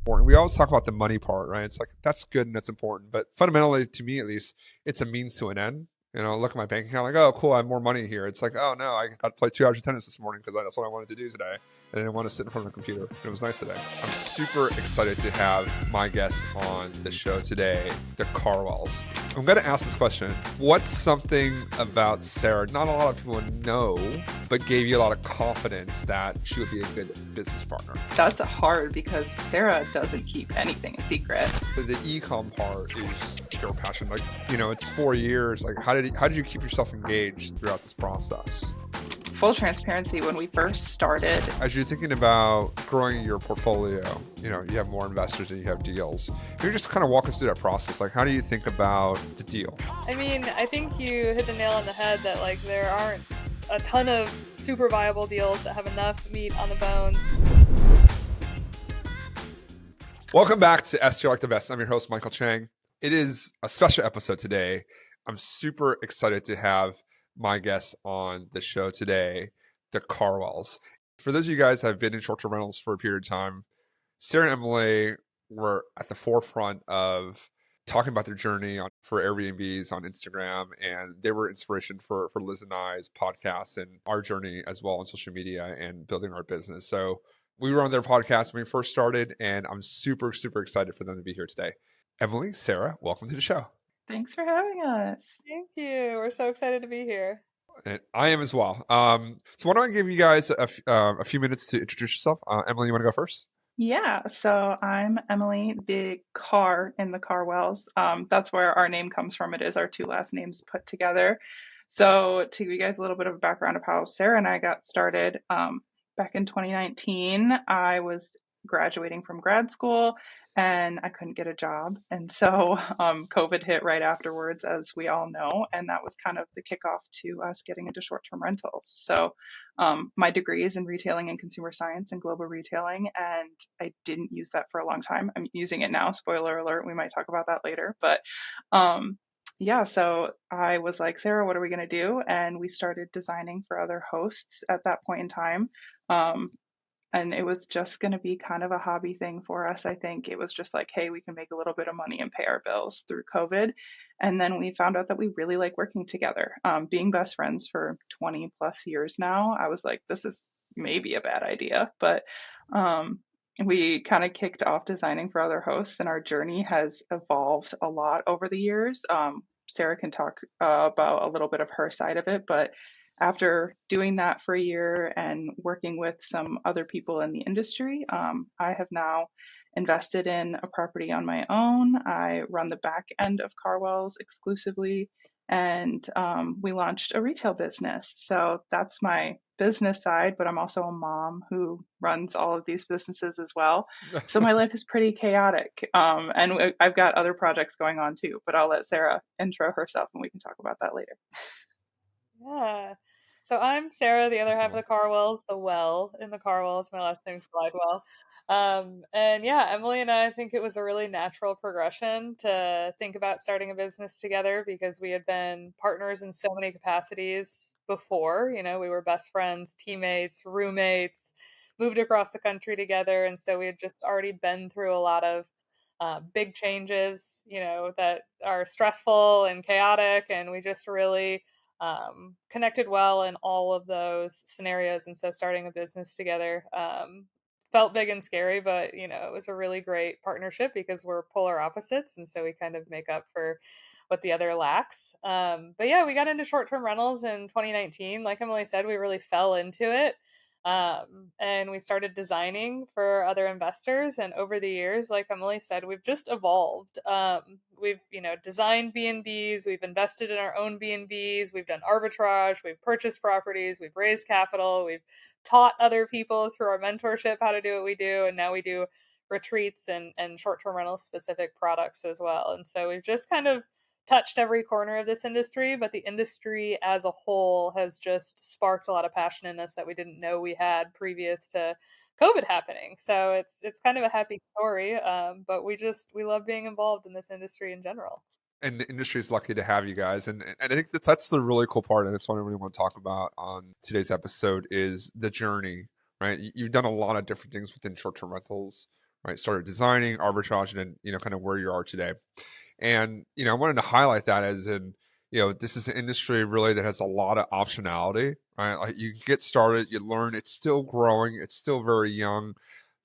We always talk about the money part, right? It's like that's good and that's important, but fundamentally, to me at least, it's a means to an end. Look at my bank account, like, oh, cool, I have more money here. It's like, oh no, I got to play 2 hours of tennis this morning because that's what I wanted to do today. I didn't want to sit in front of a computer. It was nice today. I'm super excited to have my guest on the show today, the Karwells. I'm going to ask this question. What's something about Sarah not a lot of people know, but gave you a lot of confidence that she would be a good business partner? That's hard because Sarah doesn't keep anything a secret. The e-com part is pure passion. Like, it's 4 years. Like, how did you keep yourself engaged throughout this process? Full transparency, when we first started. As you're thinking about growing your portfolio, you have more investors and you have deals. Can you just kind of walk us through that process? Like, how do you think about the deal? I mean, I think you hit the nail on the head that like there aren't a ton of super viable deals that have enough meat on the bones. Welcome back to STR Like the Best. I'm your host, Michael Chang. It is a special episode today. I'm super excited to have my guests on the show today, the Karwells. For those of you guys that have been in short-term rentals for a period of time, Sarah and Emily were at the forefront of talking about their journey for Airbnbs on Instagram, and they were inspiration for Liz and I's podcast and our journey as well on social media and building our business. So we were on their podcast when we first started, and I'm super, super excited for them to be here today. Emily, Sarah, welcome to the show. Thanks for having us. Thank you. We're so excited to be here. And I am as well. So why don't I give you guys a few minutes to introduce yourself? Emily, you want to go first? Yeah, so I'm Emily, the car in the Karwells. That's where our name comes from. It is our two last names put together. So to give you guys a little bit of a background of how Sarah and I got started, back in 2019, I was graduating from grad school and I couldn't get a job. And so COVID hit right afterwards, as we all know, and that was kind of the kickoff to us getting into short-term rentals. So my degree is in retailing and consumer science and global retailing, and I didn't use that for a long time. I'm using it now, spoiler alert, we might talk about that later. But yeah, so I was like, Sarah, what are we going to do? And we started designing for other hosts at that point in time. And it was just going to be kind of a hobby thing for us. I think it was just like, hey, we can make a little bit of money and pay our bills through COVID. And then we found out that we really like working together. Being best friends for 20 plus years now, I was like, this is maybe a bad idea. But we kind of kicked off designing for other hosts, and our journey has evolved a lot over the years. Sarah can talk about a little bit of her side of it, but after doing that for a year and working with some other people in the industry, I have now invested in a property on my own. I run the back end of Karwells exclusively, and we launched a retail business. So that's my business side, but I'm also a mom who runs all of these businesses as well. So my life is pretty chaotic. And I've got other projects going on too, but I'll let Sarah intro herself and we can talk about that later. Yeah. So I'm Sarah, the other half of the Karwells, the well in the Karwells. My last name's Glidewell. And yeah, Emily and I think it was a really natural progression to think about starting a business together because we had been partners in so many capacities before. We were best friends, teammates, roommates, moved across the country together. And so we had just already been through a lot of big changes, that are stressful and chaotic. And we just really connected well in all of those scenarios. And so starting a business together felt big and scary, but it was a really great partnership because we're polar opposites. And so we kind of make up for what the other lacks. But yeah, we got into short-term rentals in 2019. Like Emily said, we really fell into it. And we started designing for other investors. And over the years, like Emily said, we've just evolved. We've, designed B&Bs, we've invested in our own B&Bs, we've done arbitrage, we've purchased properties, we've raised capital, we've taught other people through our mentorship how to do what we do. And now we do retreats and short-term rental specific products as well. And so we've just kind of touched every corner of this industry, but the industry as a whole has just sparked a lot of passion in us that we didn't know we had previous to COVID happening. So it's kind of a happy story, but we love being involved in this industry in general. And the industry is lucky to have you guys. And I think that's the really cool part. And it's what I really want to talk about on today's episode is the journey, right? You've done a lot of different things within short-term rentals, right? Started designing, arbitrage, and then, kind of where you are today. And, I wanted to highlight that as in, this is an industry really that has a lot of optionality, right? Like you get started, you learn, it's still growing, it's still very young.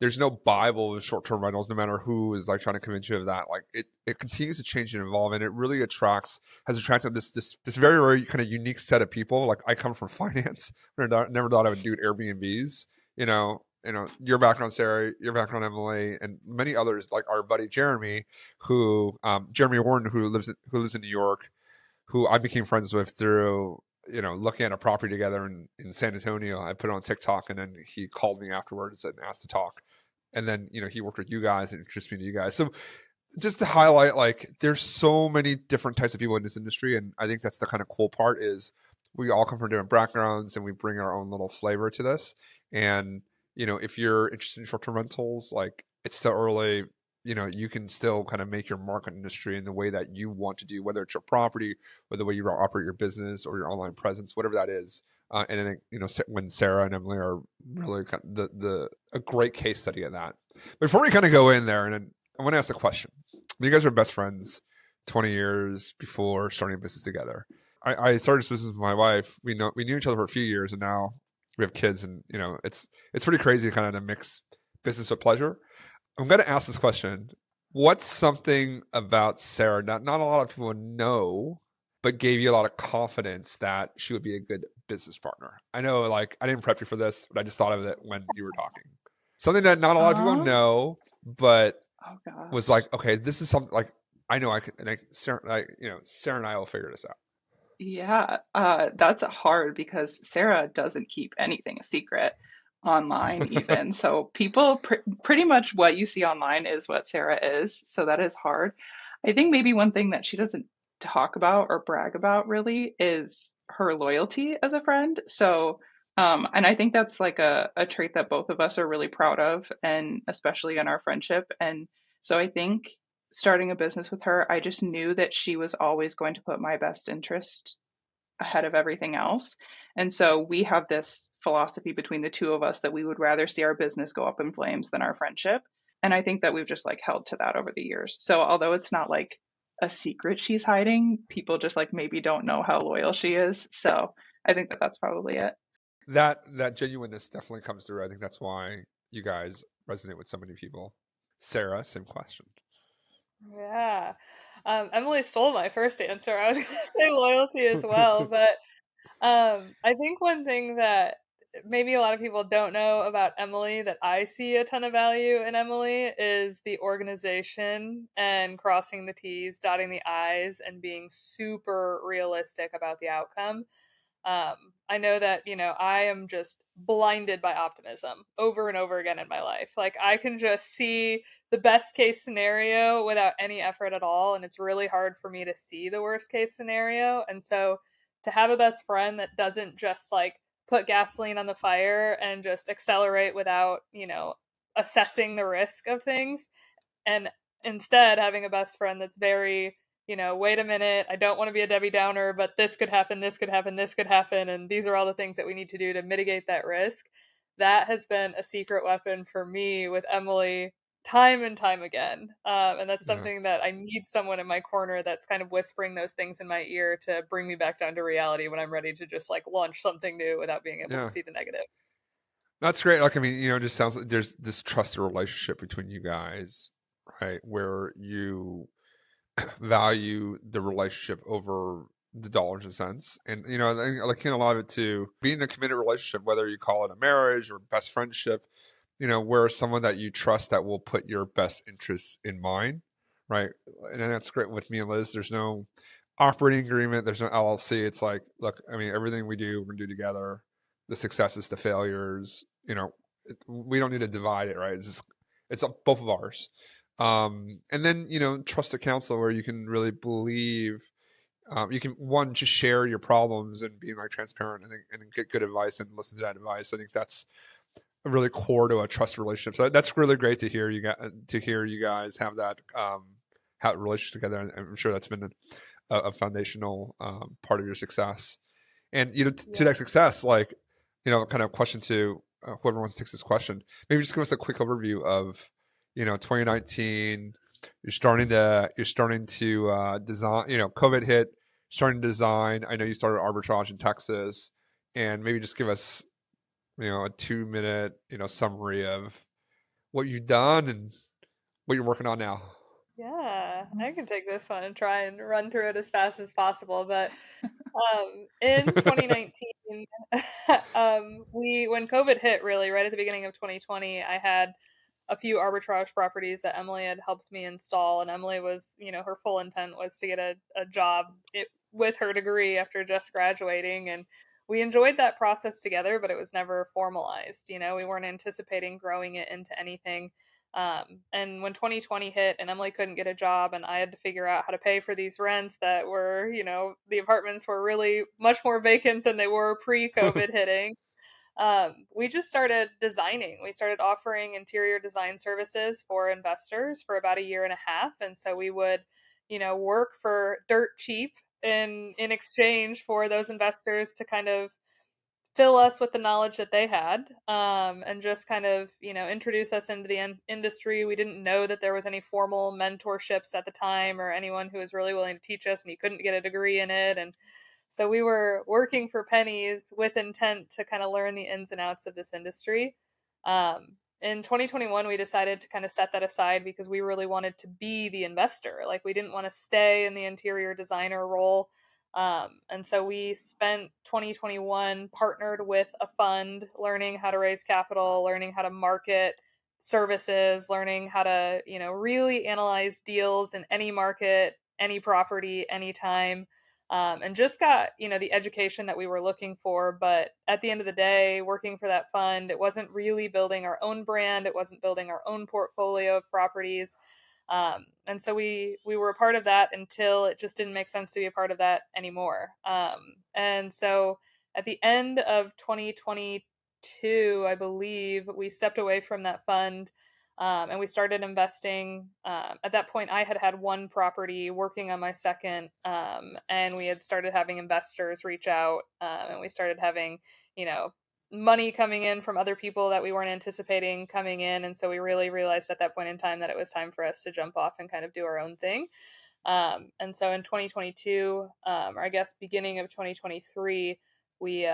There's no Bible of short-term rentals, no matter who is like trying to convince you of that. Like it continues to change and evolve, and it really has attracted this very, very kind of unique set of people. Like I come from finance, never thought I would do Airbnbs. Your background, Sarah, your background, Emily, and many others, like our buddy Jeremy, Jeremy Warren, who lives in New York, who I became friends with through looking at a property together in San Antonio. I put it on TikTok, and then he called me afterwards and asked to talk. And then he worked with you guys and introduced me to you guys. So just to highlight, like there's so many different types of people in this industry, and I think that's the kind of cool part is we all come from different backgrounds and we bring our own little flavor to this. And if you're interested in short-term rentals, like it's still early, you can still kind of make your mark in industry in the way that you want to do, whether it's your property or the way you operate your business or your online presence, whatever that is. And then, when Sarah and Emily are really kind of a great case study of that. Before we kind of go in there, and I want to ask a question. You guys are best friends 20 years before starting a business together. I started this business with my wife. We knew each other for a few years, and now we have kids, and it's pretty crazy kind of to mix business with pleasure. I'm going to ask this question. What's something about Sarah that not a lot of people know, but gave you a lot of confidence that she would be a good business partner? I know, like, I didn't prep you for this, but I just thought of it when you were talking. Something that not a lot of people know, but was like, okay, this is something like I know I could, and Sarah and I will figure this out. Yeah, that's hard because Sarah doesn't keep anything a secret online even. So people pretty much what you see online is what Sarah is. So that is hard. I think maybe one thing that she doesn't talk about or brag about really is her loyalty as a friend. So and I think that's like a trait that both of us are really proud of, and especially in our friendship. And so I think starting a business with her, I just knew that she was always going to put my best interest ahead of everything else. And so we have this philosophy between the two of us that we would rather see our business go up in flames than our friendship. And I think that we've just like held to that over the years. So although it's not like a secret she's hiding, people just like maybe don't know how loyal she is. So I think that that's probably it. That genuineness definitely comes through. I think that's why you guys resonate with so many people. Sarah, same question. Yeah. Emily stole my first answer. I was going to say loyalty as well, but I think one thing that maybe a lot of people don't know about Emily that I see a ton of value in Emily is the organization and crossing the T's, dotting the I's, and being super realistic about the outcome. I know that, I am just blinded by optimism over and over again in my life. Like I can just see the best case scenario without any effort at all. And it's really hard for me to see the worst case scenario. And so to have a best friend that doesn't just like put gasoline on the fire and just accelerate without, assessing the risk of things, and instead having a best friend that's very, wait a minute, I don't want to be a Debbie Downer, but this could happen, this could happen, this could happen, and these are all the things that we need to do to mitigate that risk. That has been a secret weapon for me with Emily time and time again. And that's something that I need someone in my corner that's kind of whispering those things in my ear to bring me back down to reality when I'm ready to just like launch something new without being able to see the negatives. That's great. Like, I mean, it just sounds like there's this trusted relationship between you guys, right? Where you value the relationship over the dollars and cents. And, I can a lot of it to being in a committed relationship, whether you call it a marriage or best friendship, where someone that you trust that will put your best interests in mind, right? And that's great with me and Liz. There's no operating agreement. There's no LLC. It's like, look, I mean, everything we do, we're going to do together. The successes, the failures, we don't need to divide it, right? It's both of ours. And then, trust a counselor where you can really believe, you can just share your problems and be like transparent and get good advice and listen to that advice. I think that's really core to a trust relationship. So that's really great to hear you guys have that, have a relationship together. And I'm sure that's been a foundational part of your success. And, to that success, like, kind of question to whoever wants to take this question, maybe just give us a quick overview of, 2019, you're starting to design, COVID hit, starting to design. I know you started arbitrage in Texas, and maybe just give us, a 2-minute, summary of what you've done and what you're working on now. Yeah, I can take this one and try and run through it as fast as possible. But in 2019, when COVID hit, really right at the beginning of 2020, I had a few arbitrage properties that Emily had helped me install, and Emily was, her full intent was to get a job with her degree after just graduating, and we enjoyed that process together, but it was never formalized. We weren't anticipating growing it into anything. And when 2020 hit and Emily couldn't get a job and I had to figure out how to pay for these rents that were, the apartments were really much more vacant than they were pre-COVID hitting, we just started designing. We started offering interior design services for investors for about a year and a half. And so we would, work for dirt cheap in exchange for those investors to kind of fill us with the knowledge that they had, and just kind of introduce us into the industry. We didn't know that there was any formal mentorships at the time or anyone who was really willing to teach us, and you couldn't get a degree in it. And so we were working for pennies with intent to kind of learn the ins and outs of this industry. In 2021, we decided to kind of set that aside because we really wanted to be the investor. Like, we didn't want to stay in the interior designer role. And so we spent 2021 partnered with a fund, learning how to raise capital, learning how to market services, learning how to, really analyze deals in any market, any property, anytime. And just got, the education that we were looking for. But at the end of the day, working for that fund, it wasn't really building our own brand. It wasn't building our own portfolio of properties. And so we were a part of that until it just didn't make sense to be a part of that anymore. And so at the end of 2022, I believe, we stepped away from that fund, and we started investing. At that point, I had one property, working on my second, and we had started having investors reach out, and we started having, money coming in from other people that we weren't anticipating coming in. And so we really realized at that point in time that it was time for us to jump off and kind of do our own thing. And so in 2022, or I guess beginning of 2023, we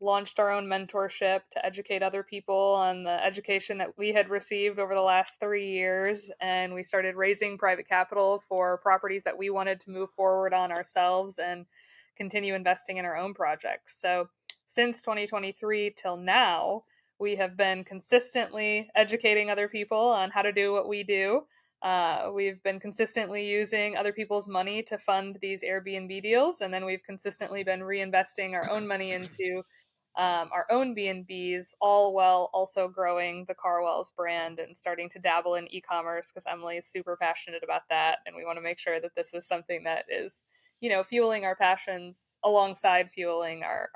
launched our own mentorship to educate other people on the education that we had received over the last 3 years. And we started raising private capital for properties that we wanted to move forward on ourselves and continue investing in our own projects. So since 2023 till now, we have been consistently educating other people on how to do what we do. We've been consistently using other people's money to fund these Airbnb deals, and then we've consistently been reinvesting our own money into our own B&Bs, all while also growing the Karwells brand and starting to dabble in e-commerce, because Emily is super passionate about that, and we want to make sure that this is something that is, fueling our passions alongside fueling our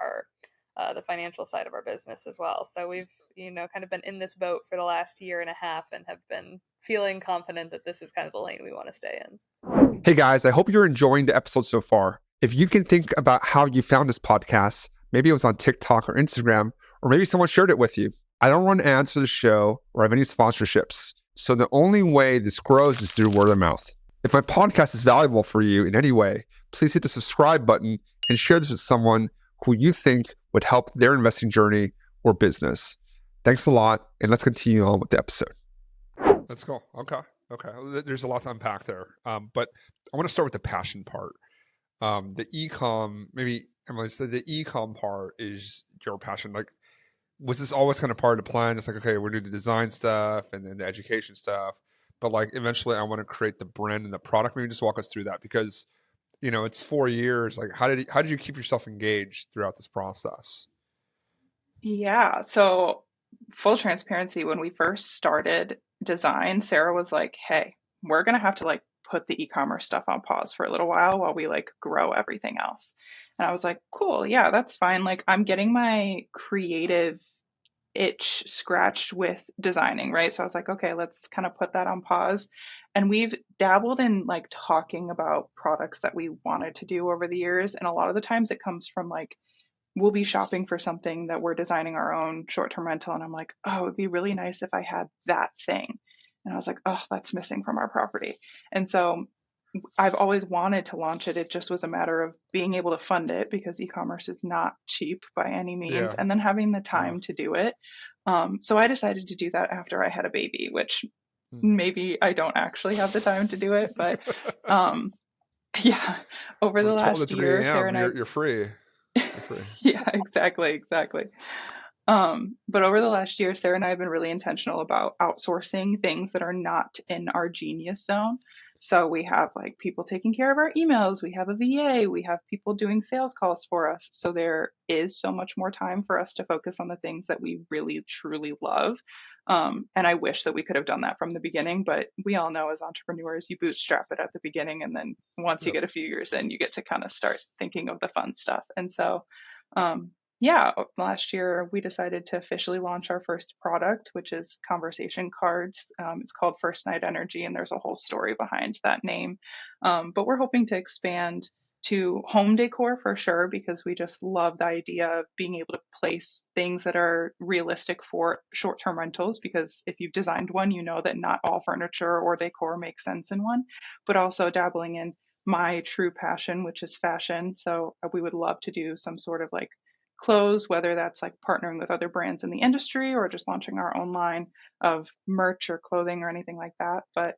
the financial side of our business as well. So we've, kind of been in this boat for the last year and a half and have been feeling confident that this is kind of the lane we want to stay in. Hey guys, I hope you're enjoying the episode so far. If you can think about how you found this podcast, maybe it was on TikTok or Instagram, or maybe someone shared it with you. I don't run ads for the show or have any sponsorships. So the only way this grows is through word of mouth. If my podcast is valuable for you in any way, please hit the subscribe button and share this with someone who you think would help their investing journey or business. Thanks a lot, and let's continue on with the episode. Let's go. Okay. There's a lot to unpack there, but I want to start with the passion part. The e-com, maybe Emily said the e-com part is your passion. Like, was this always kind of part of the plan? It's like, okay, we're doing the design stuff and then the education stuff, but like eventually I want to create the brand and the product. Maybe just walk us through that, because it's 4 years. Like, how did you keep yourself engaged throughout this process? Yeah. So full transparency, when we first started design, Sarah was like, hey, we're going to have to like put the e-commerce stuff on pause for a little while we like grow everything else. And I was like, cool. Yeah, that's fine. Like, I'm getting my creative itch scratched with designing, right? So I was like, okay, let's kind of put that on pause. And we've dabbled in like talking about products that we wanted to do over the years. And a lot of the times it comes from like, we'll be shopping for something that we're designing our own short-term rental. And I'm like, oh, it'd be really nice if I had that thing. And I was like, oh, that's missing from our property. And so I've always wanted to launch it. It just was a matter of being able to fund it because e-commerce is not cheap by any means, Yeah. and then having the Yeah. time to do it. So I decided to do that after I had a baby, which Mm. maybe I don't actually have the time to do it, but um, yeah, over the From 12 to last 3 year, Sarah a.m., and I, you're free. You're free. yeah, exactly. But over the last year, Sarah and I have been really intentional about outsourcing things that are not in our genius zone. So we have like people taking care of our emails, we have a VA, we have people doing sales calls for us. So there is so much more time for us to focus on the things that we really truly love. And I wish that we could have done that from the beginning, but we all know as entrepreneurs, you bootstrap it at the beginning. And then once you Yep. get a few years in, you get to kind of start thinking of the fun stuff. And so, um, yeah, last year we decided to officially launch our first product, which is conversation cards. It's called First Night Energy, and there's a whole story behind that name. But we're hoping to expand to home decor for sure, because we just love the idea of being able to place things that are realistic for short term rentals. Because if you've designed one, you know that not all furniture or decor makes sense in one, but also dabbling in my true passion, which is fashion. So we would love to do some sort of like clothes, whether that's like partnering with other brands in the industry or just launching our own line of merch or clothing or anything like that. But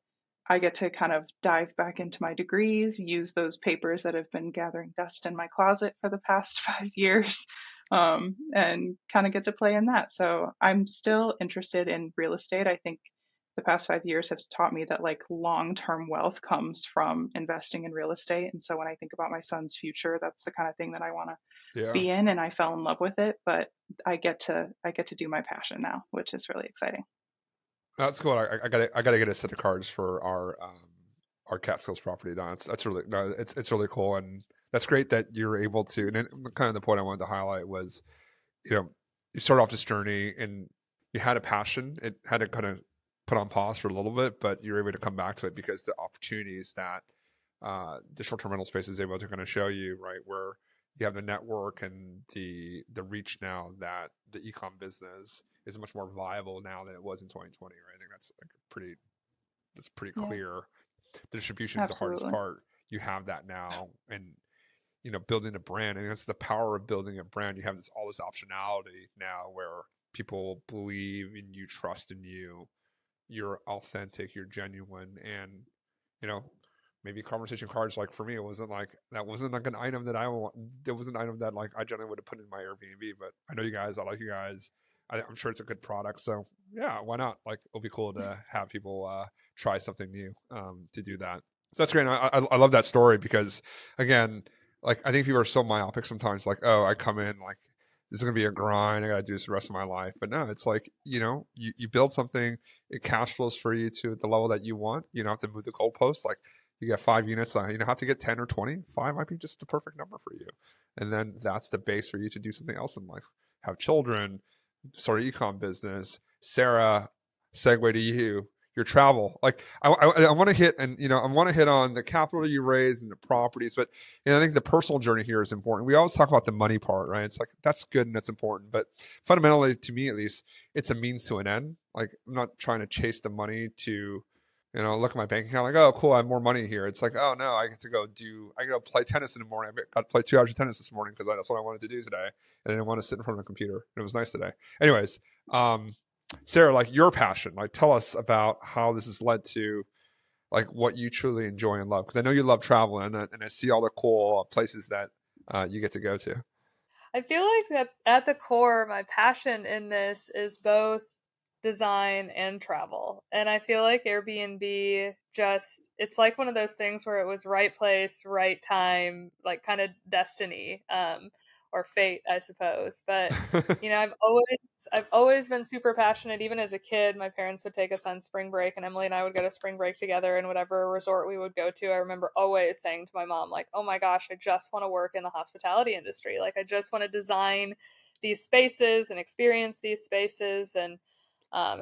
I get to kind of dive back into my degrees, use those papers that have been gathering dust in my closet for the past 5 years, and kind of get to play in that. So I'm still interested in real estate. I think the past 5 years have taught me that like long-term wealth comes from investing in real estate. And so when I think about my son's future, that's the kind of thing that I want to Yeah. be in, and I fell in love with it. But I get to do my passion now, which is really exciting. That's cool. I gotta get a set of cards for our Catskills property. No, that's really no, it's really cool, and that's great that you're able to. And then kind of the point I wanted to highlight was, you know, you start off this journey and you had a passion. It had to kind of put on pause for a little bit, but you're able to come back to it because the opportunities that the short-term rental space is able to kind of show you, right, where you have the network and the reach now that the ecom business is much more viable now than it was in 2020. Right, I think that's pretty Yeah, clear. The distribution is the hardest absolutely. part. You have that now, and building a brand, and that's the power of building a brand. You have all this optionality now where people believe in you, trust in you, you're authentic, you're genuine, and you know maybe conversation cards, like for me, it wasn't like that wasn't like an item that I want. There was an item that like I generally would have put in my Airbnb, but I know you guys, I like you guys. I'm sure it's a good product, so yeah, why not? Like it'll be cool to have people try something new, to do that. That's great. I love that story because again, like I think people are so myopic sometimes, like, oh, I come in like this is gonna be a grind, I gotta do this the rest of my life. But no, it's like, you build something, it cash flows for you to the level that you want. You don't have to move the goalposts. Like you get 5 units, you don't have to get 10 or 20. Five might be just the perfect number for you. And then that's the base for you to do something else in life. Have children, start an ecom business. Sarah, segue to you, your travel. Like I want to hit, and I want to hit on the capital you raised and the properties, but I think the personal journey here is important. We always talk about the money part, right? It's like that's good and that's important, but fundamentally, to me at least, it's a means to an end. Like I'm not trying to chase the money to, look at my bank account like, oh, cool, I have more money here. It's like, oh no, I get to go play tennis in the morning. I got to play 2 hours of tennis this morning because that's what I wanted to do today, and I didn't want to sit in front of a computer. And it was nice today. Anyways, Sarah, like your passion, like tell us about how this has led to like what you truly enjoy and love, because I know you love traveling, and I see all the cool places that you get to go to. I feel like that at the core, my passion in this is both design and travel. And I feel like Airbnb it's like one of those things where it was right place, right time, like kind of destiny, or fate, I suppose. But I've always been super passionate. Even as a kid, my parents would take us on spring break, and Emily and I would go to spring break together in whatever resort we would go to. I remember always saying to my mom, like, "Oh my gosh, I just want to work in the hospitality industry. Like, I just want to design these spaces and experience these spaces." And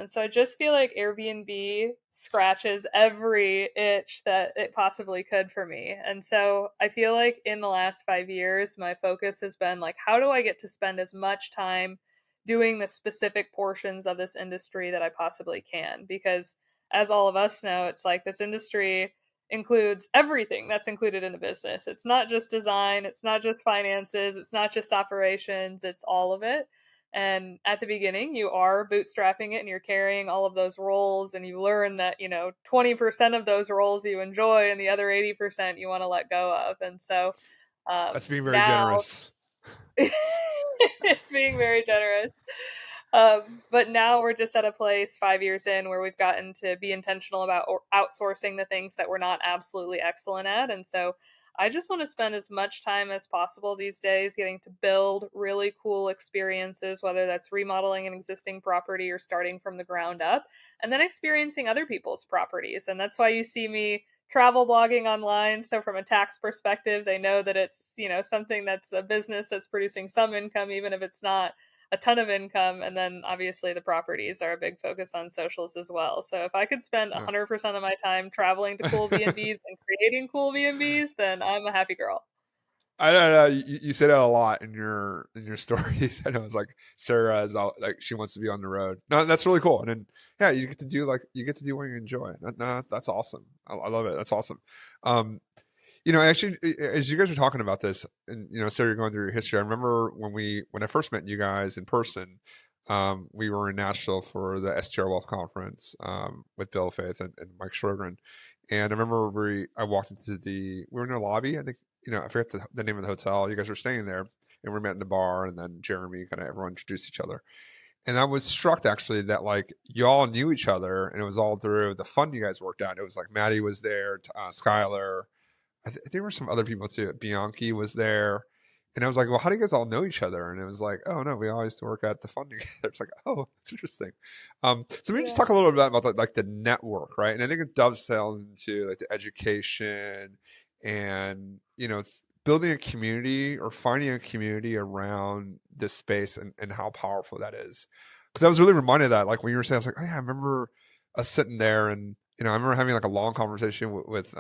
so I just feel like Airbnb scratches every itch that it possibly could for me. And so I feel like in the last 5 years, my focus has been like, how do I get to spend as much time doing the specific portions of this industry that I possibly can? Because as all of us know, it's like this industry includes everything that's included in a business. It's not just design, it's not just finances, it's not just operations, it's all of it. And at the beginning, you are bootstrapping it and you're carrying all of those roles, and you learn that, 20% of those roles you enjoy and the other 80% you want to let go of. And so That's being very now generous. it's being very generous. But now we're just at a place 5 years in where we've gotten to be intentional about outsourcing the things that we're not absolutely excellent at. And so I just want to spend as much time as possible these days getting to build really cool experiences, whether that's remodeling an existing property or starting from the ground up, and then experiencing other people's properties. And that's why you see me travel blogging online. So from a tax perspective, they know that it's, something that's a business that's producing some income, even if it's not a ton of income. And then obviously the properties are a big focus on socials as well. So if I could spend 100% of my time traveling to cool B&Bs and creating cool B&Bs, then I'm a happy girl. I don't know. You say that a lot in your stories. I know it's like Sarah is all, like she wants to be on the road. No, that's really cool. And then yeah, you get to do what you enjoy. No, that's awesome. I love it. That's awesome. Actually, as you guys are talking about this, and Sarah, you're going through your history. I remember when I first met you guys in person. We were in Nashville for the STR Wealth Conference with Bill Faith and Mike Shergren. And I remember I walked into we were in a lobby. I think, I forget the name of the hotel. You guys were staying there, and we met in the bar, and then Jeremy, kind of everyone introduced each other. And I was struck actually that like y'all knew each other, and it was all through the fund you guys worked out. It was like Maddie was there, Skylar. I think there were some other people too. Bianchi was there. And I was like, well, how do you guys all know each other? And it was like, oh no, we all used to work at the fund together. It's like, oh, that's interesting. So maybe just talk a little bit about like the network, right? And I think it dovetails into like the education and, building a community or finding a community around this space and how powerful that is. Because I was really reminded of that, like when you were saying, I was like, oh yeah, I remember us sitting there and, I remember having like a long conversation with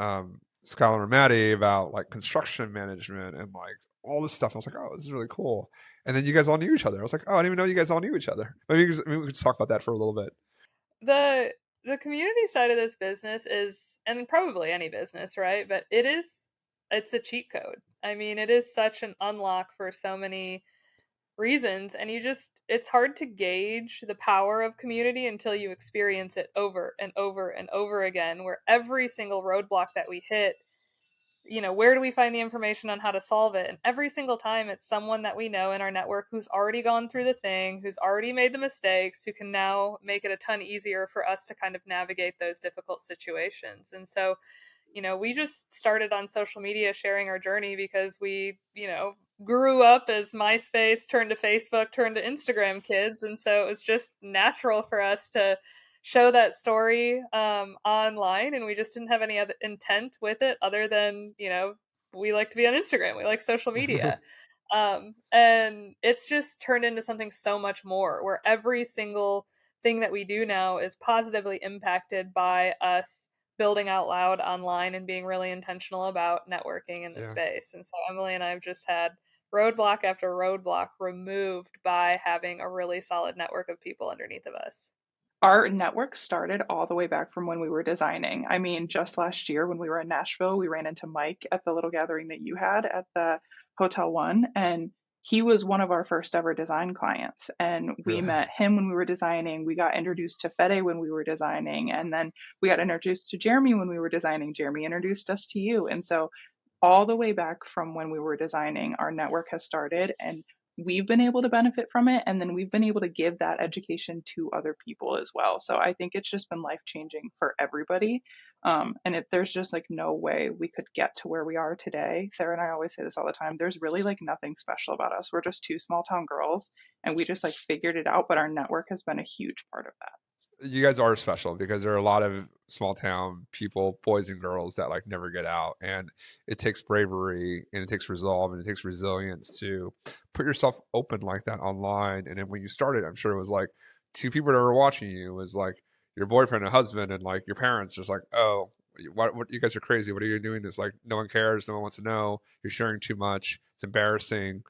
Skylar and Maddie about like construction management and like all this stuff. I was like, oh, this is really cool. And then you guys all knew each other. I was like, oh, I didn't even know you guys all knew each other. Maybe we could just talk about that for a little bit. The community side of this business is, and probably any business, right? But it's a cheat code. I mean, it is such an unlock for so many reasons, and it's hard to gauge the power of community until you experience it over and over and over again, where every single roadblock that we hit, where do we find the information on how to solve it? And every single time it's someone that we know in our network who's already gone through the thing, who's already made the mistakes, who can now make it a ton easier for us to kind of navigate those difficult situations. And so, we just started on social media sharing our journey because we, grew up as MySpace turned to Facebook, turned to Instagram kids. And so it was just natural for us to show that story online, and we just didn't have any other intent with it other than, we like to be on Instagram, we like social media. And it's just turned into something so much more, where every single thing that we do now is positively impacted by us building out loud online and being really intentional about networking in the space. And so Emily and I have just had roadblock after roadblock removed by having a really solid network of people underneath of us. Our network started all the way back from when we were designing. I mean, just last year when we were in Nashville, we ran into Mike at the little gathering that you had at the Hotel One, and he was one of our first ever design clients. And we met him when we were designing. We got introduced to Fede when we were designing. And then we got introduced to Jeremy when we were designing. Jeremy introduced us to you. And so all the way back from when we were designing, our network has started, and we've been able to benefit from it. And then we've been able to give that education to other people as well. So I think it's just been life-changing for everybody. And there's just like no way we could get to where we are today. Sarah and I always say this all the time. There's really like nothing special about us. We're just two small town girls, and we just like figured it out. But our network has been a huge part of that. You guys are special because there are a lot of small town people, boys and girls, that like never get out, and it takes bravery and it takes resolve and it takes resilience to put yourself open like that online. And then when you started, I'm sure it was like two people that were watching you. It was like your boyfriend and husband and like your parents, just like, oh, what you guys are crazy. What are you doing? It's like no one cares, no one wants to know. You're sharing too much. It's embarrassing.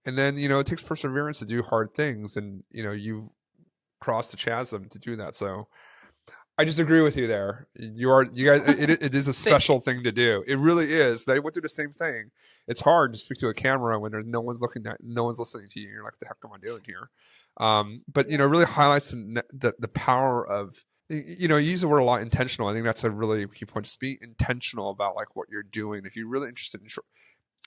And then it takes perseverance to do hard things, and you cross the chasm to do that. So I just agree with you there. You guys, it is a special thing to do. It really is. They went through the same thing. It's hard to speak to a camera when no one's looking at, no one's listening to you. You're like, the heck am I doing here? But you know, it really highlights the power of, you know, you use the word a lot, intentional. I think that's a really key point. Just be intentional about like what you're doing. If you're really interested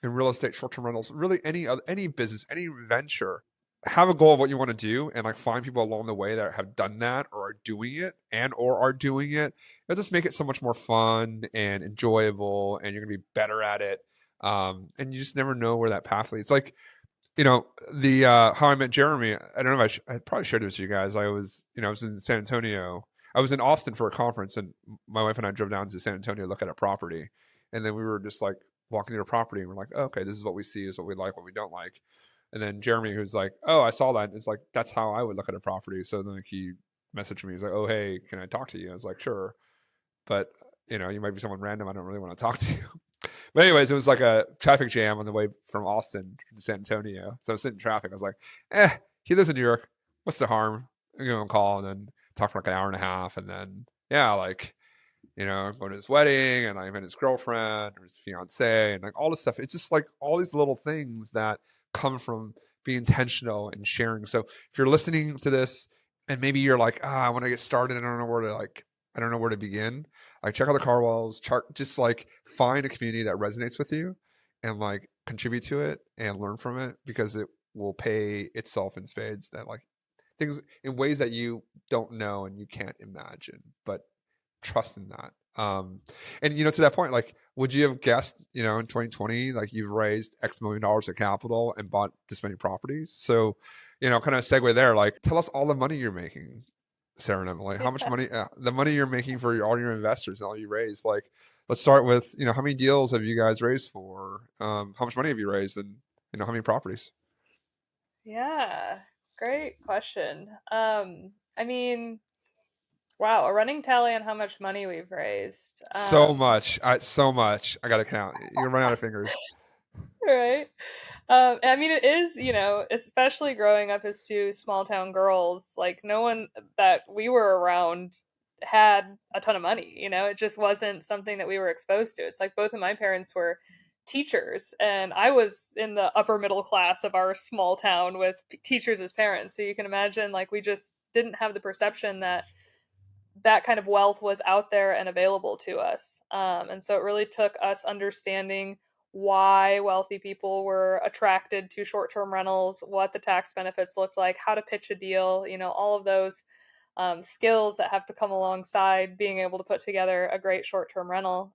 in real estate, short-term rentals, really any business, any venture, have a goal of what you want to do, and like find people along the way that have done that or are doing it or are doing it. It'll just make it so much more fun and enjoyable, and you're gonna be better at it. And you just never know where that path leads. Like, you know, the how I met Jeremy. I don't know if I probably shared it with you guys. I was in San Antonio. I was in Austin for a conference, and my wife and I drove down to San Antonio to look at a property, and then we were just like walking through a property, and we're like, oh, okay, this is what we see, this is what we like, what we don't like. And then Jeremy, who's like, oh, I saw that. And it's like, that's how I would look at a property. So then like, he messaged me. He's like, oh, hey, can I talk to you? I was like, sure. But, you know, you might be someone random. I don't really want to talk to you. But anyways, it was like a traffic jam on the way from Austin to San Antonio. So I was sitting in traffic. I was like, he lives in New York. What's the harm? I'm going to call and then talk for like an hour and a half. And then, yeah, like, you know, going to his wedding, and I met his girlfriend or his fiance, and like all this stuff. It's just like all these little things that come from being intentional and sharing. So if you're listening to this and maybe you're like, I want to get started, I don't know where to begin. Like, check out the Karwells, just like find a community that resonates with you and like contribute to it and learn from it, because it will pay itself in spades, that like things in ways that you don't know and you can't imagine, but trust in that. And you know, to that point, like, would you have guessed, you know, in 2020, like you've raised X million dollars of capital and bought this many properties? So, you know, kind of segue there, like, tell us all the money you're making, Sarah and Emily. How much money, the money you're making for all your investors and all you raise. Like, let's start with, you know, how many deals have you guys raised for? How much money have you raised, and, you know, how many properties? Yeah, great question. I mean, wow, a running tally on how much money we've raised. So much. So much. I got to count. You're going to run out of fingers. Right. I mean, it is, you know, especially growing up as two small town girls, like no one that we were around had a ton of money, you know, it just wasn't something that we were exposed to. It's like both of my parents were teachers, and I was in the upper middle class of our small town with teachers as parents. So you can imagine, like, we just didn't have the perception that that kind of wealth was out there and available to us. And so it really took us understanding why wealthy people were attracted to short-term rentals, what the tax benefits looked like, how to pitch a deal, you know, all of those skills that have to come alongside being able to put together a great short-term rental.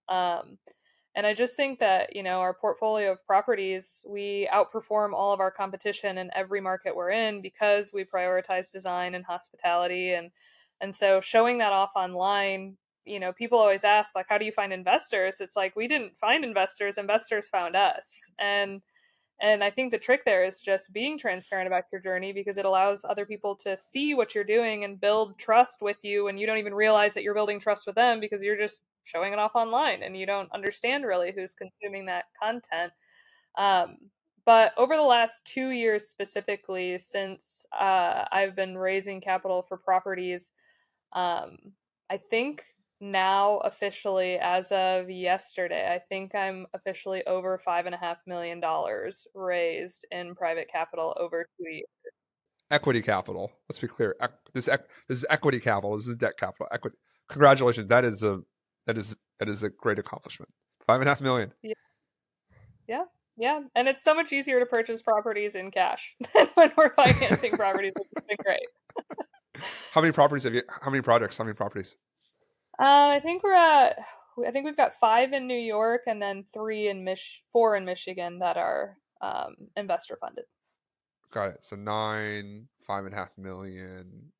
And I just think that, you know, our portfolio of properties, we outperform all of our competition in every market we're in because we prioritize design and hospitality. And so showing that off online, you know, people always ask, like, how do you find investors? It's like, we didn't find investors, investors found us. And I think the trick there is just being transparent about your journey, because it allows other people to see what you're doing and build trust with you. And you don't even realize that you're building trust with them because you're just showing it off online and you don't understand really who's consuming that content. Um, but over the last 2 years specifically, since I've been raising capital for properties, um, I think now officially, as of yesterday, I think I'm officially over $5.5 million raised in private capital over 2 years. Equity capital. Let's be clear. This is equity capital. This is debt capital. Equity. Congratulations. That is a great accomplishment. 5.5 million. Yeah, yeah, yeah. And it's so much easier to purchase properties in cash than when we're financing properties, which has been great. How many properties have you? How many projects? How many properties? I think we've got 5 in New York and then 4 in Michigan that are investor funded. Got it. So 9, 5.5 million.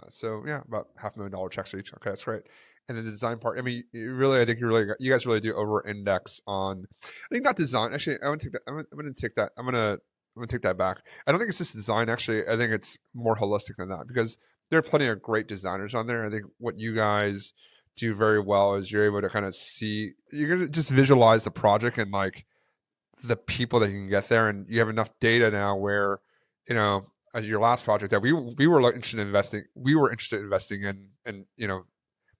So yeah, about $500,000 checks each. Okay, that's great. And then the design part. I mean, I think you guys really do over index on. I think not design. Actually, I'm gonna take that back. I don't think it's just design. Actually, I think it's more holistic than that, because there are plenty of great designers on there. I think what you guys do very well is you're able to kind of see. You're gonna just visualize the project and like the people that you can get there, and you have enough data now where, you know, your last project that we were interested in investing in, and you know,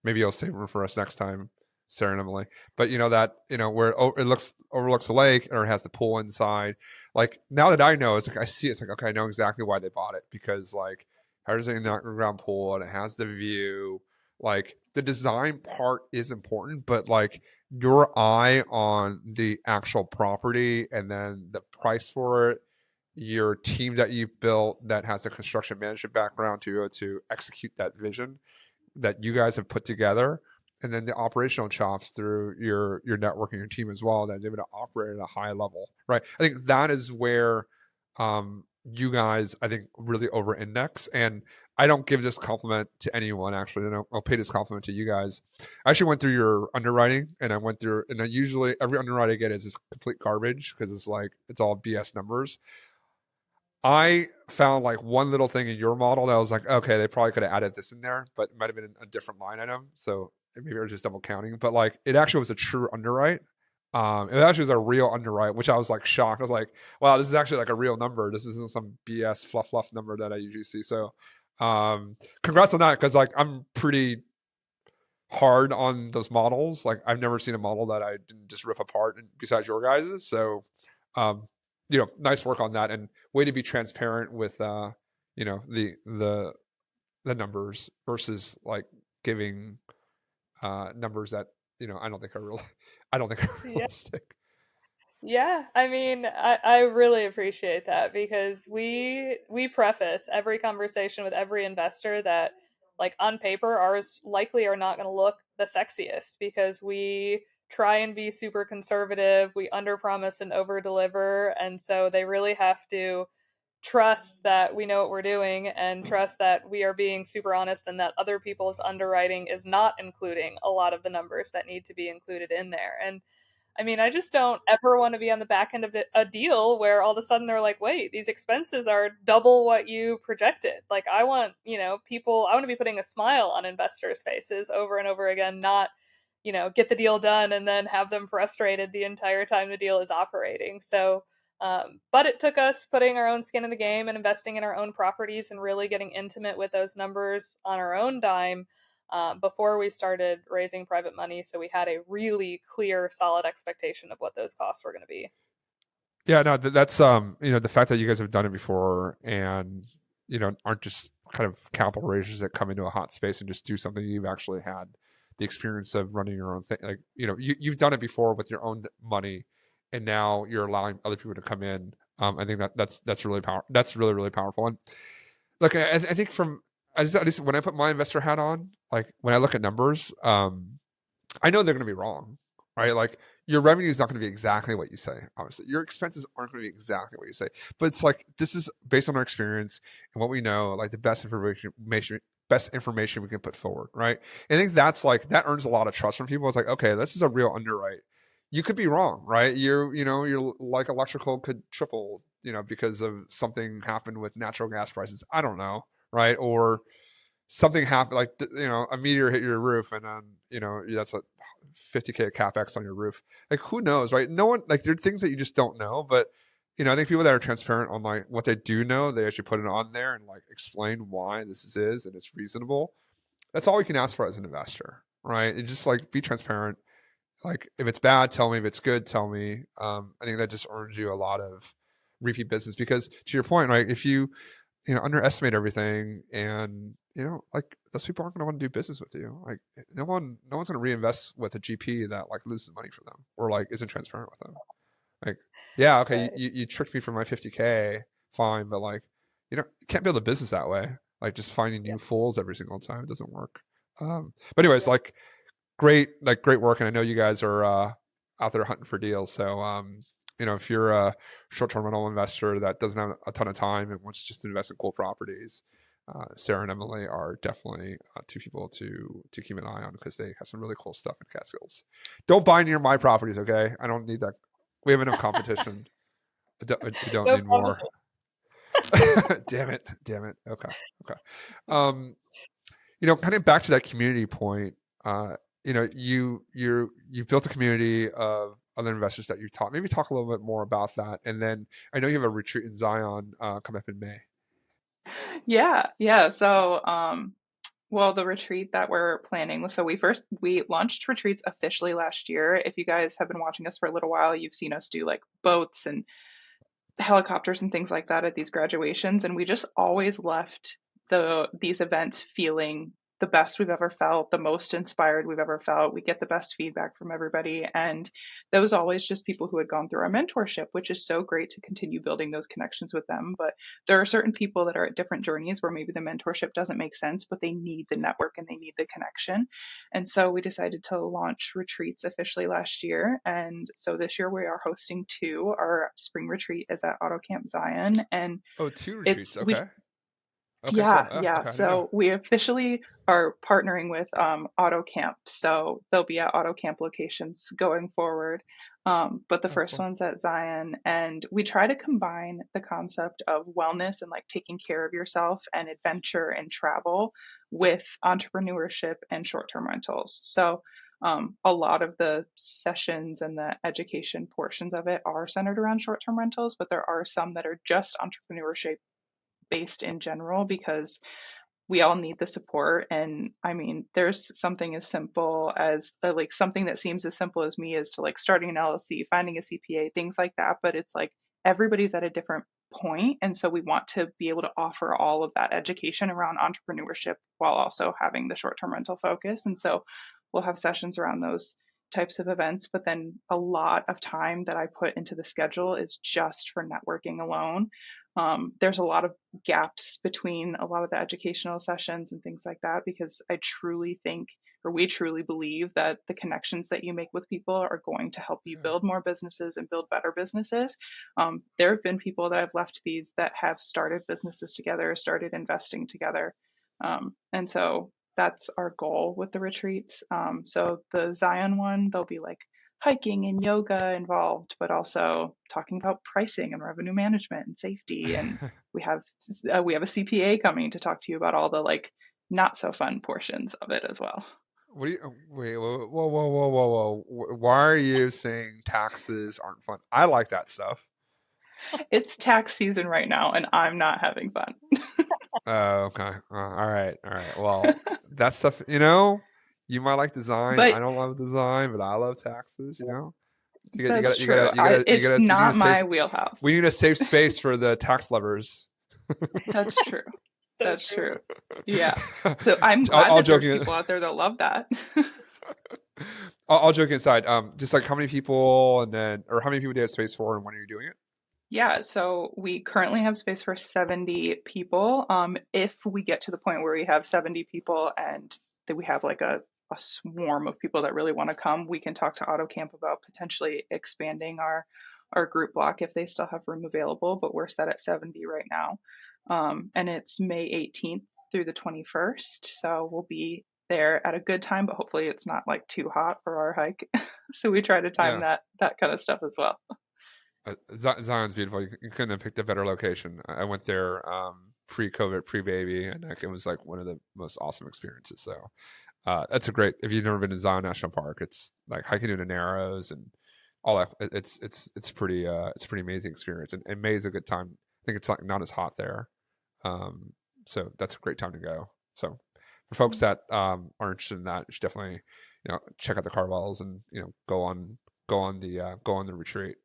maybe you'll save them for us next time, Sarah and Emily. But that where it overlooks the lake or it has the pool inside. Like now that I know, it's like I see it's like okay, I know exactly why they bought it because like there's an underground pool and it has the view. Like the design part is important, but like your eye on the actual property and then the price for it, your team that you've built that has a construction management background to be able to execute that vision that you guys have put together, and then the operational chops through your network and your team as well that they're able to operate at a high level, right? I think that is where you guys I think really over index. And I don't give this compliment to anyone actually, and I'll pay this compliment to you guys. I actually went through your underwriting, and I went through, and I usually every underwriting I get is just complete garbage because it's like it's all BS numbers. I found like one little thing in your model that I was like, okay, they probably could have added this in there, but it might have been a different line item. So maybe I was just double counting, but like it actually was a true underwrite. It actually was a real underwrite, which I was like shocked. I was like, wow, this is actually like a real number. This isn't some BS fluff number that I usually see. So congrats on that, because like I'm pretty hard on those models. Like I've never seen a model that I didn't just rip apart besides your guys's. So nice work on that, and way to be transparent with the numbers versus like giving numbers that I don't think are real. I don't think are realistic. Yeah, I mean, I really appreciate that because we preface every conversation with every investor that like on paper ours likely are not going to look the sexiest because we try and be super conservative, we underpromise and overdeliver, and so they really have to trust that we know what we're doing and trust that we are being super honest and that other people's underwriting is not including a lot of the numbers that need to be included in there. And I mean, I just don't ever want to be on the back end of a deal where all of a sudden they're like, wait, these expenses are double what you projected. Like, I want, I want to be putting a smile on investors' faces over and over again, not, get the deal done and then have them frustrated the entire time the deal is operating. So, but it took us putting our own skin in the game and investing in our own properties and really getting intimate with those numbers on our own dime before we started raising private money. So we had a really clear, solid expectation of what those costs were going to be. Yeah, no, that's the fact that you guys have done it before and aren't just kind of capital raisers that come into a hot space and just do something. You've actually had the experience of running your own thing. Like you've done it before with your own money, and now you're allowing other people to come in. I think that's really powerful. That's really really powerful. And look, I think at least when I put my investor hat on, like when I look at numbers, I know they're going to be wrong, right? Like your revenue is not going to be exactly what you say. Obviously, your expenses aren't going to be exactly what you say. But it's like this is based on our experience and what we know, like the best information we can put forward, right? And I think that's like that earns a lot of trust from people. It's like, okay, this is a real underwrite. You could be wrong, right? You're like electrical could triple, because of something happened with natural gas prices. I don't know, right? Or something happened, like a meteor hit your roof, and then that's a $50K capex on your roof. Like who knows, right? No one, like there are things that you just don't know. But I think people that are transparent on like what they do know, they actually put it on there and like explain why this is and it's reasonable. That's all we can ask for as an investor, right? And just like be transparent. Like if it's bad, tell me. If it's good, tell me. I think that just earns you a lot of repeat business because to your point, right? If you underestimate everything and like those people aren't going to want to do business with you. Like no one's going to reinvest with a GP that like loses money for them or like isn't transparent with them. Like, yeah, okay, you tricked me for my 50K, fine, but like you can't build a business that way. Like just finding new fools every single time, it doesn't work. But anyways, like great work, and I know you guys are out there hunting for deals. So if you're a short-term rental investor that doesn't have a ton of time and wants just to invest in cool properties, Sarah and Emily are definitely two people to keep an eye on because they have some really cool stuff in Catskills. Don't buy near my properties, okay? I don't need that. We have enough competition. We don't need more. Damn it. Okay. Kind of back to that community point. You've built a community of other investors that you've taught. Maybe talk a little bit more about that. And then I know you have a retreat in Zion coming up in May. Yeah. So Well, the retreat that we're planning, so we launched retreats officially last year. If you guys have been watching us for a little while, you've seen us do like boats and helicopters and things like that at these graduations, and we just always left these events feeling the best we've ever felt, the most inspired we've ever felt. We get the best feedback from everybody, and that was always just people who had gone through our mentorship, which is so great to continue building those connections with them. But there are certain people that are at different journeys where maybe the mentorship doesn't make sense, but they need the network and they need the connection. And so we decided to launch retreats officially last year. And so this year we are hosting two. Our spring retreat is at Auto Camp Zion. And Oh, two retreats. it's, we Okay. Okay, cool. yeah, yeah. Okay, I didn't know. So we officially are partnering with Auto Camp. So they'll be at Auto Camp locations going forward. But the Oh, first cool. one's at Zion. And we try to combine the concept of wellness and like taking care of yourself and adventure and travel with entrepreneurship and short-term rentals. So a lot of the sessions and the education portions of it are centered around short-term rentals, but there are some that are just entrepreneurship based in general because we all need the support. And I mean, there's something as simple as like something that seems as simple as me is to like starting an LLC, finding a CPA, things like that. But it's like everybody's at a different point. And so we want to be able to offer all of that education around entrepreneurship while also having the short term rental focus. And so we'll have sessions around those types of events. But then a lot of time that I put into the schedule is just for networking alone. There's a lot of gaps between a lot of the educational sessions and things like that because I truly think, or we truly believe, that the connections that you make with people are going to help you Yeah. build more businesses and build better businesses. There have been people that have left these that have started businesses together, started investing together. And so that's our goal with the retreats. So the Zion one, there'll be like hiking and yoga involved, but also talking about pricing and revenue management and safety. And we have a CPA coming to talk to you about all the like not so fun portions of it as well. What do you wait? Whoa, whoa, whoa, whoa, whoa, whoa! Why are you saying taxes aren't fun? I like that stuff. It's tax season right now, and I'm not having fun. Oh, okay. All right, all right. Well, that stuff. You might like design. But I don't love design, but I love taxes. that's true. It's You need a not my safe. We wheelhouse. need a safe space for the tax lovers. That's true. So That's true. true. Yeah. So I'm glad All that there's joking. people out there that love that. All joking aside, just like how many people, or how many people do you have space for, and when are you doing it? Yeah, so we currently have space for 70 people. If we get to the point where we have 70 people and that we have like a swarm of people that really want to come, we can talk to AutoCamp about potentially expanding our group block if they still have room available, but we're set at 70 right now. And it's May 18th through the 21st. So we'll be there at a good time, but hopefully it's not like too hot for our hike. So we try to time Yeah. that kind of stuff as well. Zion's beautiful. You couldn't have picked a better location. I went there pre-COVID, pre-baby, and like, it was like one of the most awesome experiences. So that's a great. If you've never been to Zion National Park, it's like hiking in the Narrows and all that. It's pretty amazing experience. And May is a good time. I think it's like not as hot there, um, so that's a great time to go. So for folks that are interested in that, you should definitely check out the Karwells and go on the retreat.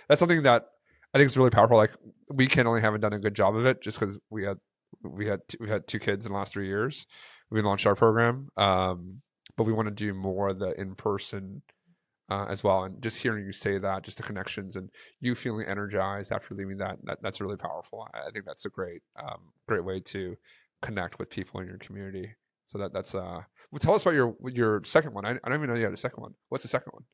That's something that I think is really powerful. Like we can only haven't done a good job of it just because we had two kids in the last 3 years. We launched our program, but we want to do more of the in person as well. And just hearing you say that, just the connections and you feeling energized after leaving that's really powerful. I think that's a great way to connect with people in your community. So that's well, tell us about your second one. I don't even know you had a second one. What's the second one?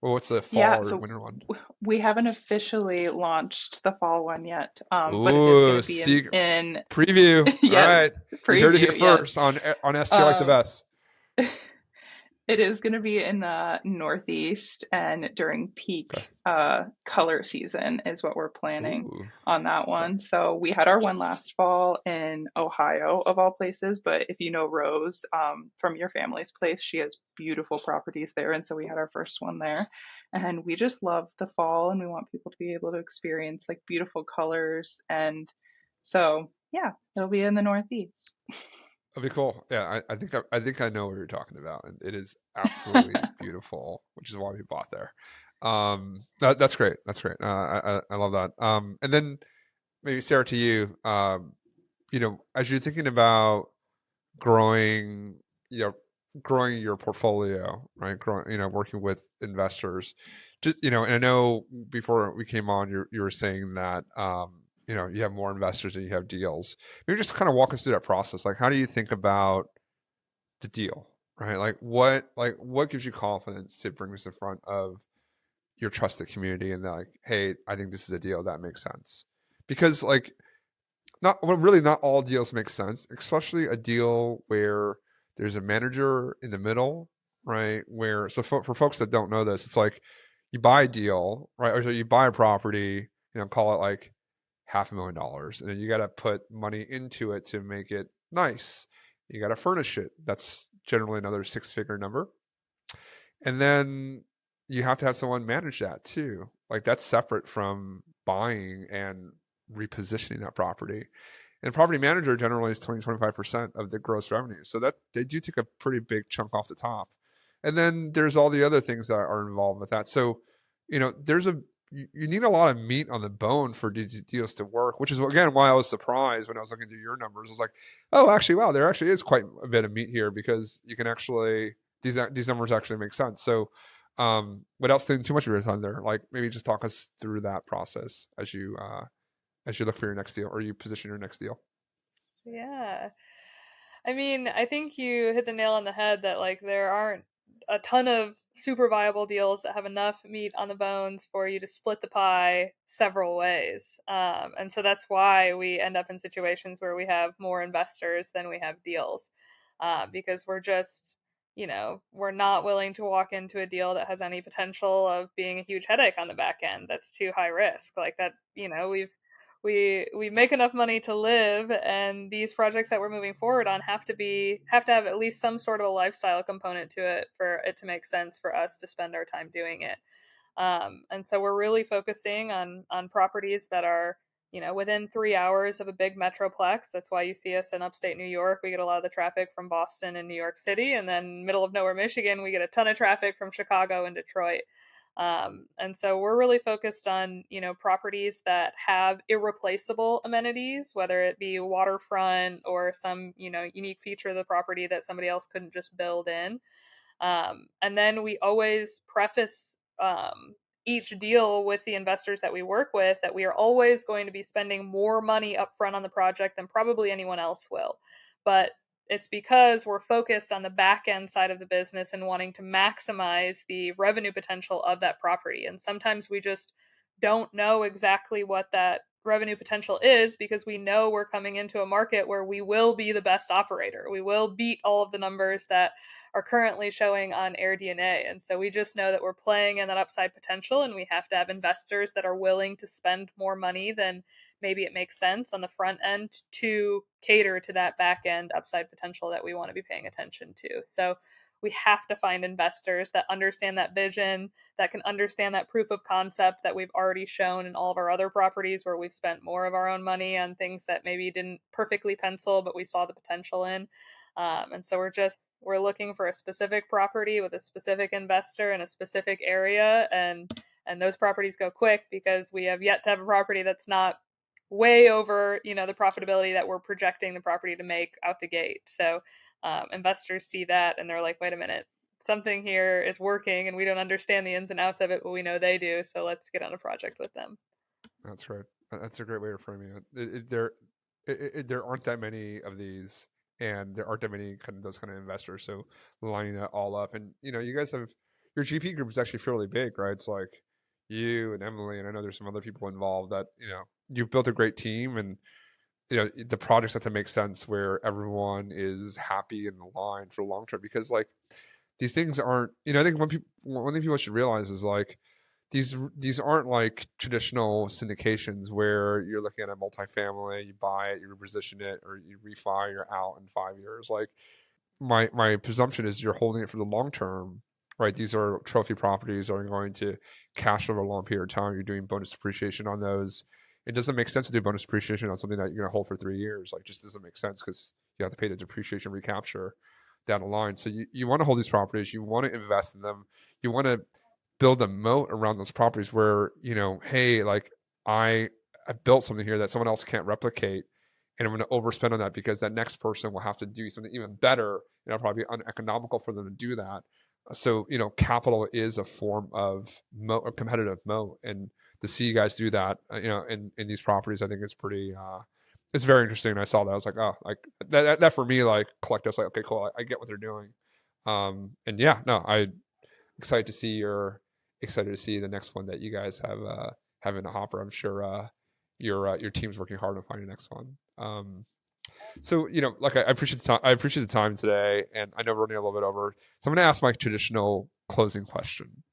Well, what's the Yeah, fall or so winter one? we haven't officially launched the fall one yet, but it is going Ooh, to be see in preview. All yes, right, you heard it here preview, yes. first on STR like the Um, best. it is going to be in the Northeast and during Okay. peak color season is what we're planning Ooh. on that Okay. one. So we had our one last fall in Ohio of all places, but if you know Rose from your family's place, she has beautiful properties there, and so we had our first one there, and we just love the fall, and we want people to be able to experience like beautiful colors, and so yeah, it'll be in the Northeast. That'd be cool. Yeah, I think I know what you're talking about, and it is absolutely beautiful, which is why we bought there. That's great. That's great. I love that. And then maybe Sarah, to you, as you're thinking about growing, you know, growing your portfolio, right? Growing, working with investors, just and I know before we came on, you were saying that you have more investors and you have deals. Maybe just kind of walk us through that process. Like, how do you think about the deal, right? Like what gives you confidence to bring this in front of your trusted community and they're like, hey, I think this is a deal that makes sense? Because like really not all deals make sense, especially a deal where there's a manager in the middle, right? Where so for folks that don't know this, it's like you buy a deal, right? Or so you buy a property, call it like $500,000, and then you got to put money into it to make it nice. You got to furnish it. That's generally another six-figure number. And then you have to have someone manage that too. Like that's separate from buying and repositioning that property. And property manager generally is 20-25% of the gross revenue. So that they do take a pretty big chunk off the top. And then there's all the other things that are involved with that. So, there's you need a lot of meat on the bone for these deals to work, which is again why I was surprised when I was looking through your numbers. I was like, oh, actually, wow, there actually is quite a bit of meat here because you can actually these numbers actually make sense. So, without staying too much of your time there, like maybe just talk us through that process as you look for your next deal or you position your next deal. Yeah. I mean, I think you hit the nail on the head that like there aren't a ton of super viable deals that have enough meat on the bones for you to split the pie several ways. And so that's why we end up in situations where we have more investors than we have deals, because we're just, we're not willing to walk into a deal that has any potential of being a huge headache on the back end. That's too high risk. Like that, we make enough money to live, and these projects that we're moving forward on have to have at least some sort of a lifestyle component to it for it to make sense for us to spend our time doing it. And so we're really focusing on properties that are within 3 hours of a big metroplex. That's why you see us in upstate New York. We get a lot of the traffic from Boston and New York City, and then middle of nowhere Michigan, we get a ton of traffic from Chicago and Detroit. And so we're really focused on, properties that have irreplaceable amenities, whether it be waterfront or some, unique feature of the property that somebody else couldn't just build in. And then we always preface each deal with the investors that we work with that we are always going to be spending more money upfront on the project than probably anyone else will. But it's because we're focused on the back end side of the business and wanting to maximize the revenue potential of that property. And sometimes we just don't know exactly what that revenue potential is because we know we're coming into a market where we will be the best operator. We will beat all of the numbers that are currently showing on AirDNA. And so we just know that we're playing in that upside potential, and we have to have investors that are willing to spend more money than maybe it makes sense on the front end to cater to that back end upside potential that we want to be paying attention to. So we have to find investors that understand that vision, that can understand that proof of concept that we've already shown in all of our other properties where we've spent more of our own money on things that maybe didn't perfectly pencil, but we saw the potential in. And so we're looking for a specific property with a specific investor in a specific area, and those properties go quick because we have yet to have a property that's not way over the profitability that we're projecting the property to make out the gate. So investors see that and they're like, wait a minute, something here is working and we don't understand the ins and outs of it, but we know they do, so let's get on a project with them. That's right. That's a great way of framing it. There aren't that many of these, and there aren't that many those kind of investors. So lining that all up, and you guys have your GP group is actually fairly big, right? It's like you and Emily, and I know there's some other people involved. That you've built a great team, and the projects have to make sense where everyone is happy and aligned for the long term. Because like these things aren't, I think one thing people should realize is like these aren't like traditional syndications where you're looking at a multifamily, you buy it, you reposition it, or you refi, you're out in 5 years. Like my presumption is you're holding it for the long term, right? These are trophy properties are going to cash over a long period of time. You're doing bonus depreciation on those, it doesn't make sense to do bonus depreciation on something that you're going to hold for 3 years. Like, just doesn't make sense because you have to pay the depreciation recapture down the line. So you want to hold these properties, you want to invest in them, you want to build a moat around those properties where, hey, like I built something here that someone else can't replicate, and I'm going to overspend on that because that next person will have to do something even better, and it'll probably be uneconomical for them to do that. So, capital is a form of moat, a competitive moat, and to see you guys do that, in these properties, I think it's pretty, it's very interesting. And I saw that, I was like, oh, like that for me, like collective, like, okay, cool, I get what they're doing. And yeah, no, excited to see the next one that you guys have in the hopper. I'm sure your team's working hard on finding the next one. So like I appreciate the time. I appreciate the time today, and I know we're running a little bit over. So I'm going to ask my traditional closing question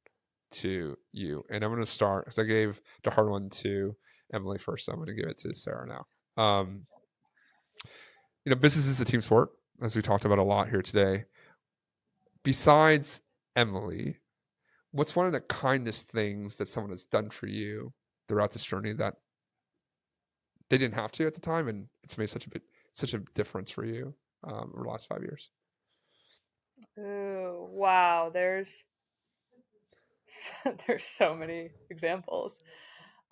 to you, and I'm going to start because I gave the hard one to Emily first. So I'm going to give it to Sarah now. Business is a team sport, as we talked about a lot here today. Besides Emily, what's one of the kindest things that someone has done for you throughout this journey that they didn't have to at the time, and it's made such a difference for you over the last 5 years? Ooh, wow. There's so many examples.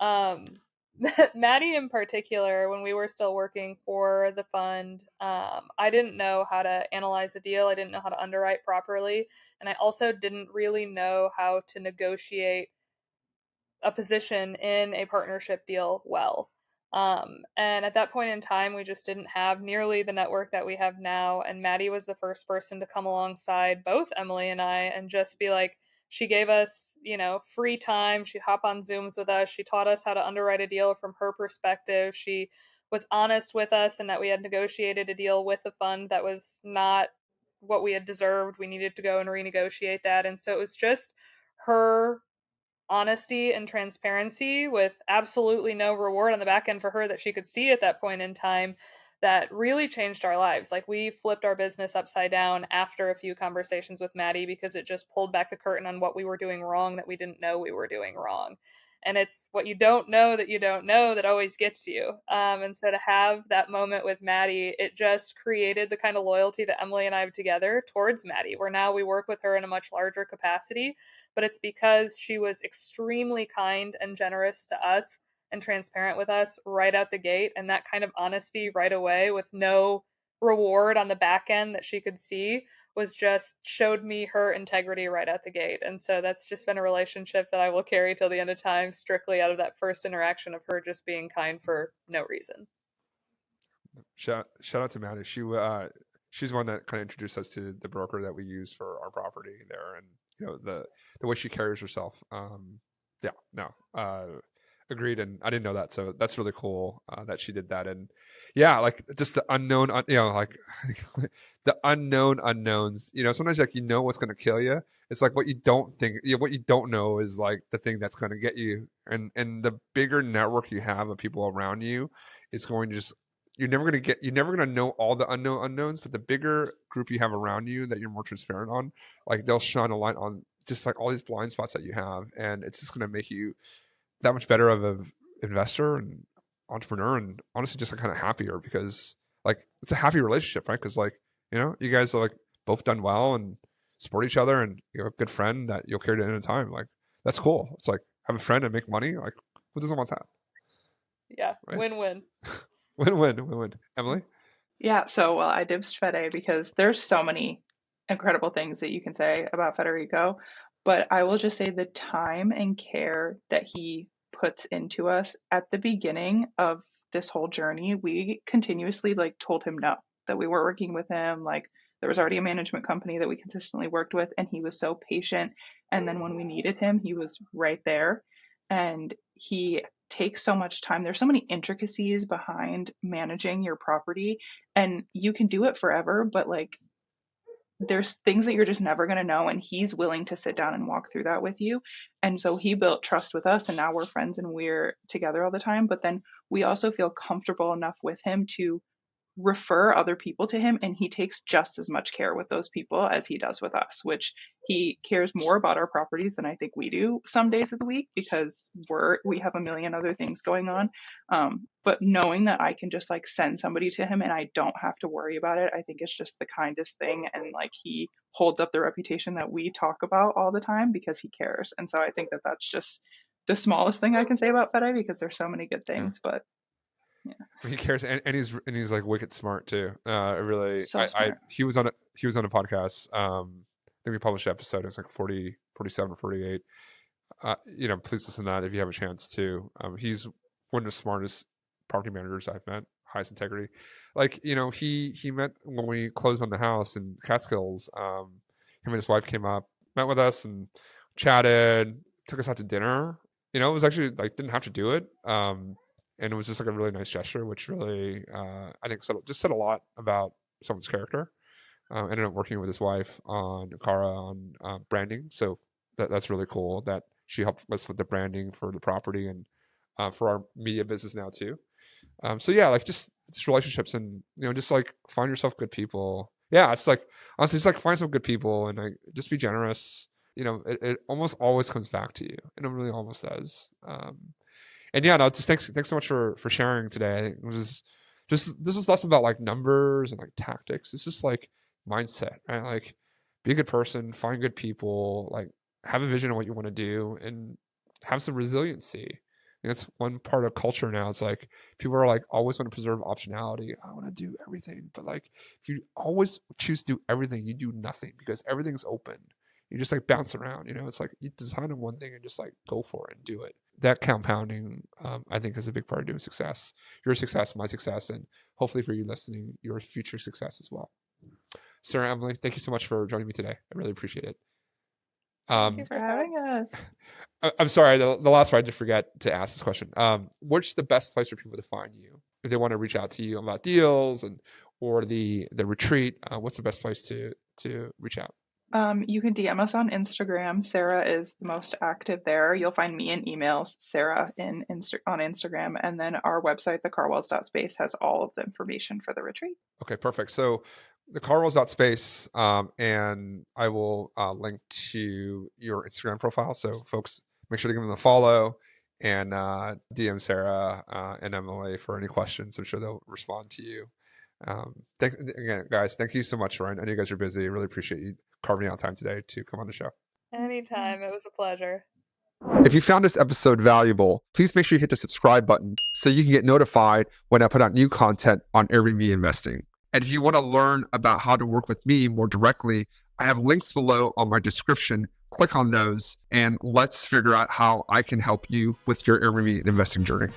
Maddie in particular, when we were still working for the fund, I didn't know how to analyze a deal. I didn't know how to underwrite properly. And I also didn't really know how to negotiate a position in a partnership deal well. And at that point in time, we just didn't have nearly the network that we have now. And Maddie was the first person to come alongside both Emily and I and just be like, she gave us, free time. She'd hop on Zooms with us. She taught us how to underwrite a deal from her perspective. She was honest with us and that we had negotiated a deal with the fund that was not what we had deserved. We needed to go and renegotiate that. And so it was just her honesty and transparency with absolutely no reward on the back end for her that she could see at that point in time that really changed our lives. Like, we flipped our business upside down after a few conversations with Maddie because it just pulled back the curtain on what we were doing wrong that we didn't know we were doing wrong. And it's what you don't know that always gets you. And so to have that moment with Maddie, it just created the kind of loyalty that Emily and I have together towards Maddie, where now we work with her in a much larger capacity. But it's because she was extremely kind and generous to us and transparent with us right out the gate. And that kind of honesty right away with no reward on the back end that she could see was just showed me her integrity right out the gate. And so that's just been a relationship that I will carry till the end of time, strictly out of that first interaction of her just being kind for no reason. Shout out to Maddie. She's one that kind of introduced us to the broker that we use for our property there, and the way she carries herself. Agreed. And I didn't know that, so that's really cool that she did that. And yeah, like just the unknown, like the unknown unknowns. Sometimes like what's going to kill you. It's like what you don't think. What you don't know is like the thing that's going to get you. And the bigger network you have of people around you, it's going to just. You're never going to know all the unknown unknowns, but the bigger group you have around you that you're more transparent on, like they'll shine a light on just like all these blind spots that you have. And it's just going to make you that much better of an investor and entrepreneur, and honestly just like kind of happier, because like it's a happy relationship, right? Because like, you guys are like both done well and support each other, and you have a good friend that you'll carry to the end of time. Like, that's cool. It's like have a friend and make money. Like, who doesn't want that? Yeah. Right? Win-win. Win-win. Emily? Yeah, so I dibs Fede because there's so many incredible things that you can say about Federico, but I will just say the time and care that he puts into us at the beginning of this whole journey, we continuously like told him no, that we were working with him. Like, there was already a management company that we consistently worked with, and he was so patient. And then when we needed him, he was right there. And he takes so much time. There's so many intricacies behind managing your property, and you can do it forever, but like there's things that you're just never going to know, and he's willing to sit down and walk through that with you. And so he built trust with us, and now we're friends and we're together all the time. But then we also feel comfortable enough with him to refer other people to him, and he takes just as much care with those people as he does with us, which he cares more about our properties than I think we do some days of the week, because we have a million other things going on. But knowing that I can just like send somebody to him and I don't have to worry about it, I think it's just the kindest thing. And like, he holds up the reputation that we talk about all the time because he cares. And so I think that that's just the smallest thing I can say about Fede, because there's so many good things. But yeah, he cares, and he's like wicked smart too. Really, so smart. he was on a podcast. I think we published an episode. It's like 47 or 48. Please listen to that if you have a chance to. He's one of the smartest property managers I've met. Highest integrity. Like, he met when we closed on the house in Catskills. Him and his wife came up, met with us, and chatted. Took us out to dinner. It was actually like, didn't have to do it. And it was just like a really nice gesture, which really, I think, said a lot about someone's character. Ended up working with his wife on branding. So that's really cool that she helped us with the branding for the property and for our media business now too. So yeah, like just relationships, and just like find yourself good people. Yeah, it's like, honestly, just like find some good people and like just be generous. It almost always comes back to you, and it really almost does. And yeah, no, just thanks so much for sharing today. It was this is less about like numbers and like tactics. It's just like mindset, right? Like, be a good person, find good people, like have a vision of what you want to do, and have some resiliency. That's one part of culture now. It's like people are like always want to preserve optionality. I want to do everything, but like if you always choose to do everything, you do nothing, because everything's open. You just like bounce around. It's like you design on one thing and just like go for it and do it. That compounding, I think, is a big part of doing success. Your success, my success, and hopefully for you listening, your future success as well. Sarah, Emily, thank you so much for joining me today. I really appreciate it. Thanks for having us. I'm sorry, the last part I did forget to ask this question. What's the best place for people to find you if they want to reach out to you about deals or the retreat? What's the best place to reach out? You can DM us on Instagram. Sarah is the most active there. You'll find me in emails, Sarah on Instagram, and then our website, thekarwells.space, has all of the information for the retreat. Okay, perfect. So the Karwells.space, and I will link to your Instagram profile. So folks, make sure to give them a follow and DM Sarah and Emily for any questions. I'm sure they'll respond to you. Again, guys, thank you so much, Ryan. I know you guys are busy. I really appreciate you carving out time today to come on the show. Anytime. It was a pleasure. If you found this episode valuable, please make sure you hit the subscribe button so you can get notified when I put out new content on Airbnb investing. And if you want to learn about how to work with me more directly, I have links below on my description. Click on those and let's figure out how I can help you with your Airbnb investing journey.